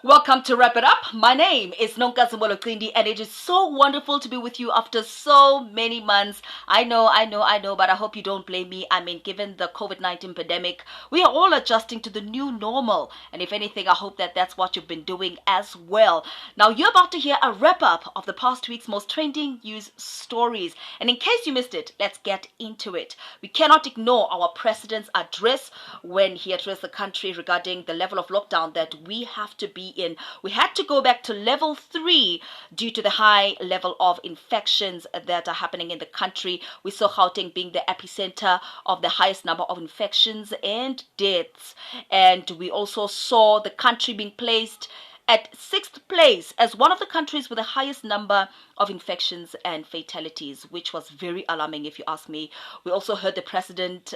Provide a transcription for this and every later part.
Welcome to Wrap It Up. My name is Nonkazimbolo Klindi, and it is so wonderful to be with you after so many months. I know, but I hope you don't blame me. I mean, given the COVID-19 pandemic, we are all adjusting to the new normal. And if anything, I hope that that's what you've been doing as well. Now, you're about to hear a wrap-up of the past week's most trending news stories. And in case you missed it, let's get into it. We cannot ignore our president's address when he addressed the country regarding the level of lockdown that we have to be in. We had to go back to level 3 due to the high level of infections that are happening in the country. We saw Gauteng being the epicenter of the highest number of infections and deaths. And we also saw the country being placed at 6th place as one of the countries with the highest number of infections and fatalities, which was very alarming if you ask me. We also heard the president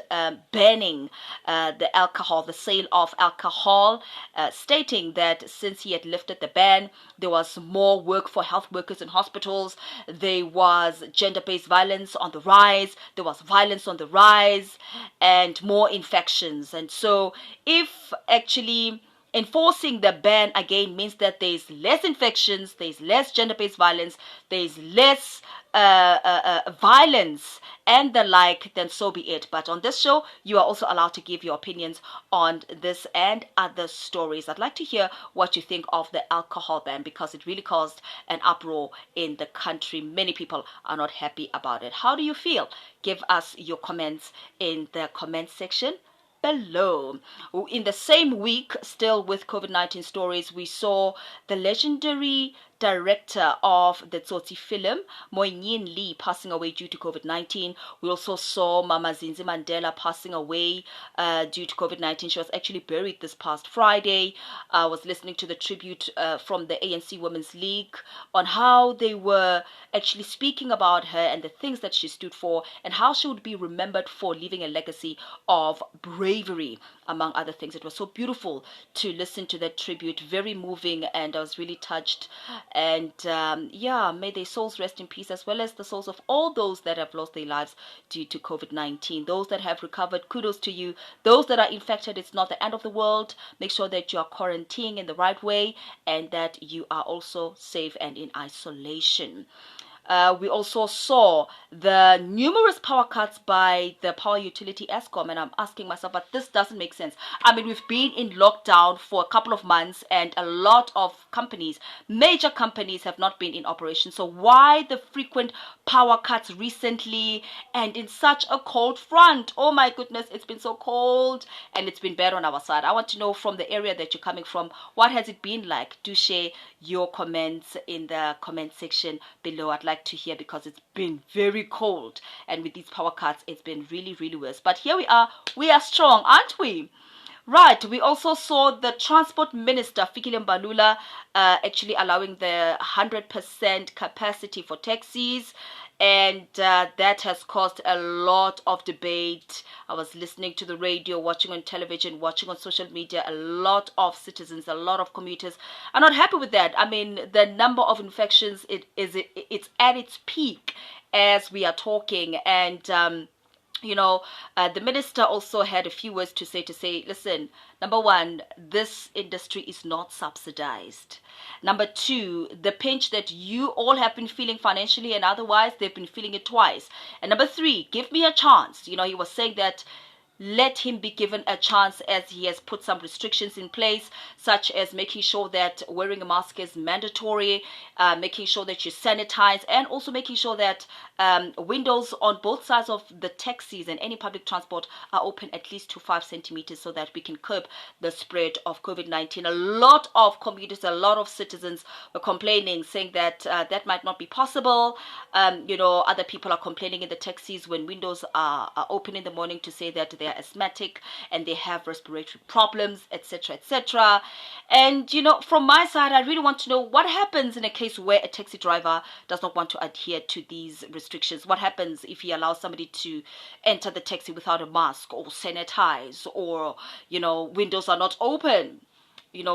banning the sale of alcohol, stating that since he had lifted the ban, there was more work for health workers in hospitals, there was gender-based violence on the rise, there was violence on the rise, and more infections. And so if actually enforcing the ban again means that there's less infections, there's less gender-based violence, there's less violence and the like, then so be it. But on this show, you are also allowed to give your opinions on this and other stories. I'd like to hear what you think of the alcohol ban because it really caused an uproar in the country. Many people are not happy about it. How do you feel? Give us your comments in the comment section below. In the same week, still with COVID-19 stories, we saw the legendary director of the Tsotsi film, Moynihan Lee, passing away due to COVID-19. We also saw Mama Zinzi Mandela passing away due to COVID-19. She was actually buried this past Friday. I was listening to the tribute from the ANC Women's League on how they were actually speaking about her and the things that she stood for and how she would be remembered for leaving a legacy of bravery, among other things. It was so beautiful to listen to that tribute, very moving, and I was really touched. And may their souls rest in peace, as well as the souls of all those that have lost their lives due to COVID-19. Those that have recovered, kudos to you. Those that are infected, it's not the end of the world. Make sure that you are quarantining in the right way and that you are also safe and in isolation. We also saw the numerous power cuts by the power utility Eskom, and I'm asking myself, but this doesn't make sense. I mean, we've been in lockdown for a couple of months, and a lot of companies, major companies, have not been in operation. So why the frequent power cuts recently and in such a cold front? Oh my goodness, it's been so cold, and it's been bad on our side. I want to know from the area that you're coming from, what has it been like? Do share your comments in the comment section below. I'd like to hear because it's been very cold, and with these power cuts it's been really worse. But here we are strong, aren't we? Right, we also saw the Transport Minister, Fikile Mbalula, actually allowing the 100% capacity for taxis, and that has caused a lot of debate. I was listening to the radio, watching on television, watching on social media. A lot of citizens, a lot of commuters are not happy with that. I mean, the number of infections, it's at its peak as we are talking, and the minister also had a few words to say, listen, number one, this industry is not subsidized. Number two, the pinch that you all have been feeling financially and otherwise, they've been feeling it twice. And number three, give me a chance. He was saying that let him be given a chance as he has put some restrictions in place, such as making sure that wearing a mask is mandatory, making sure that you sanitize, and also making sure that windows on both sides of the taxis and any public transport are open at least to 5 centimeters so that we can curb the spread of COVID-19. A lot of commuters, a lot of citizens were complaining, saying that that might not be possible. Other people are complaining in the taxis when windows are open in the morning to say that they are asthmatic and they have respiratory problems, etc. And from my side, I really want to know what happens in a case where a taxi driver does not want to adhere to these restrictions. What happens if he allows somebody to enter the taxi without a mask or sanitize, or windows are not open?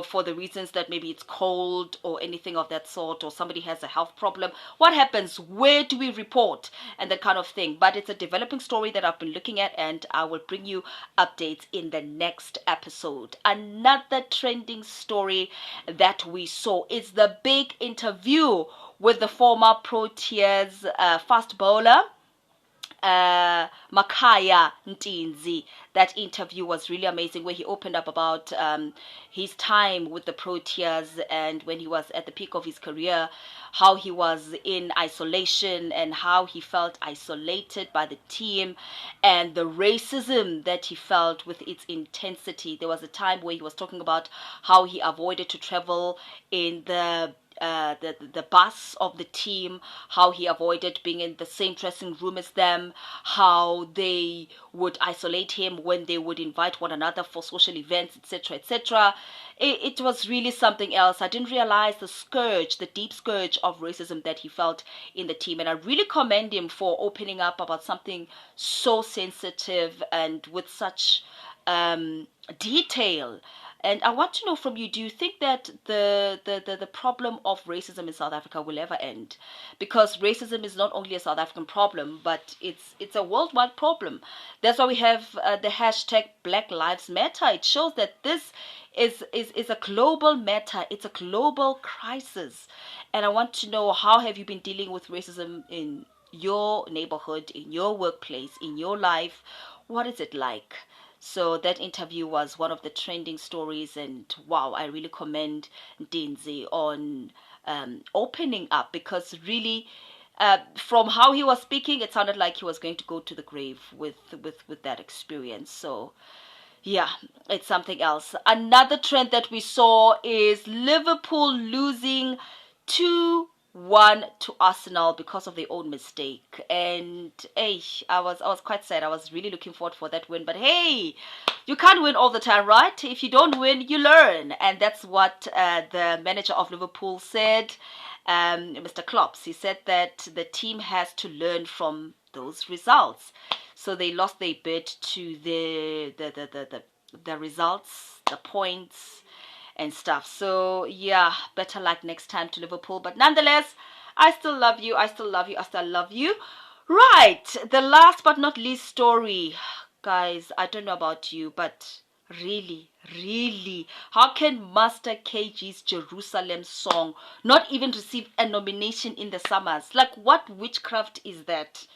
for the reasons that maybe it's cold or anything of that sort, or somebody has a health problem. What happens? Where do we report? And that kind of thing. But it's a developing story that I've been looking at, and I will bring you updates in the next episode. Another trending story that we saw is the big interview with the former Proteas fast bowler, Makaya Ntinzi. That interview was really amazing, where he opened up about his time with the Proteas and when he was at the peak of his career, how he was in isolation and how he felt isolated by the team, and the racism that he felt with its intensity. There was a time where he was talking about how he avoided to travel in the bus of the team, how he avoided being in the same dressing room as them, how they would isolate him when they would invite one another for social events, etc., etc. It was really something else. I didn't realize the deep scourge of racism that he felt in the team, and I really commend him for opening up about something so sensitive and with such detail. And I want to know from you, do you think that the problem of racism in South Africa will ever end? Because racism is not only a South African problem, but it's a worldwide problem. That's why we have the hashtag Black Lives Matter. It shows that this is a global matter. It's a global crisis. And I want to know, how have you been dealing with racism in your neighborhood, in your workplace, in your life? What is it like? So that interview was one of the trending stories, and wow, I really commend Dinzi on opening up, because really, from how he was speaking, it sounded like he was going to go to the grave with that experience. So yeah, it's something else. Another trend that we saw is Liverpool losing 2-1 to Arsenal because of their own mistake. And hey, I was quite sad. I was really looking forward for that win. But hey, you can't win all the time, right? If you don't win, you learn. And that's what the manager of Liverpool said, Mr. Klopp. He said that the team has to learn from those results. So they lost their bid to the results, the points and stuff. So yeah, better luck next time to Liverpool. But nonetheless, I still love you. I still love you. I still love you. Right. The last but not least story. Guys, I don't know about you, but really, really, how can Master KG's Jerusalem song not even receive a nomination in the summers? Like, what witchcraft is that?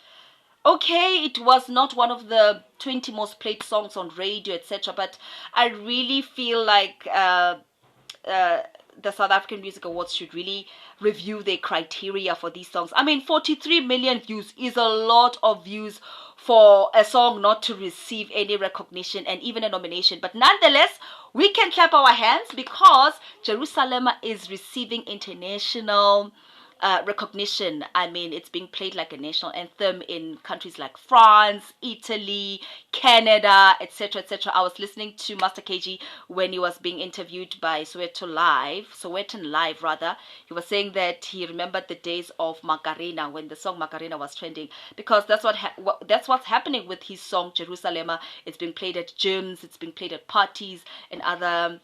Okay, it was not one of the 20 most played songs on radio, etc. But I really feel like the South African Music Awards should really review their criteria for these songs. I mean, 43 million views is a lot of views for a song not to receive any recognition and even a nomination. But nonetheless, we can clap our hands because Jerusalema is receiving international recognition. I mean, it's being played like a national anthem in countries like France, Italy, Canada, etc., etc. I was listening to Master KG when he was being interviewed by Sowetan Live rather. He was saying that he remembered the days of Macarena, when the song Macarena was trending, because that's what's happening with his song Jerusalema. It's being played at gyms, it's being played at parties and other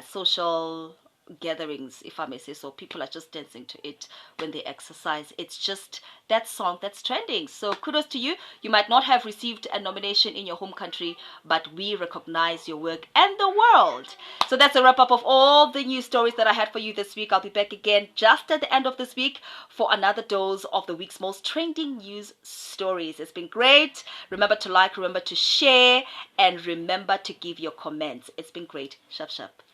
social gatherings, if I may say so. People are just dancing to it when they exercise. It's just that song that's trending. So kudos to you. You might not have received a nomination in your home country, but we recognize your work and the world. So that's a wrap up of all the news stories that I had for you this week. I'll be back again just at the end of this week for another dose of the week's most trending news stories. It's been great. Remember to like, remember to share, and remember to give your comments. It's been great. Sharp, sharp.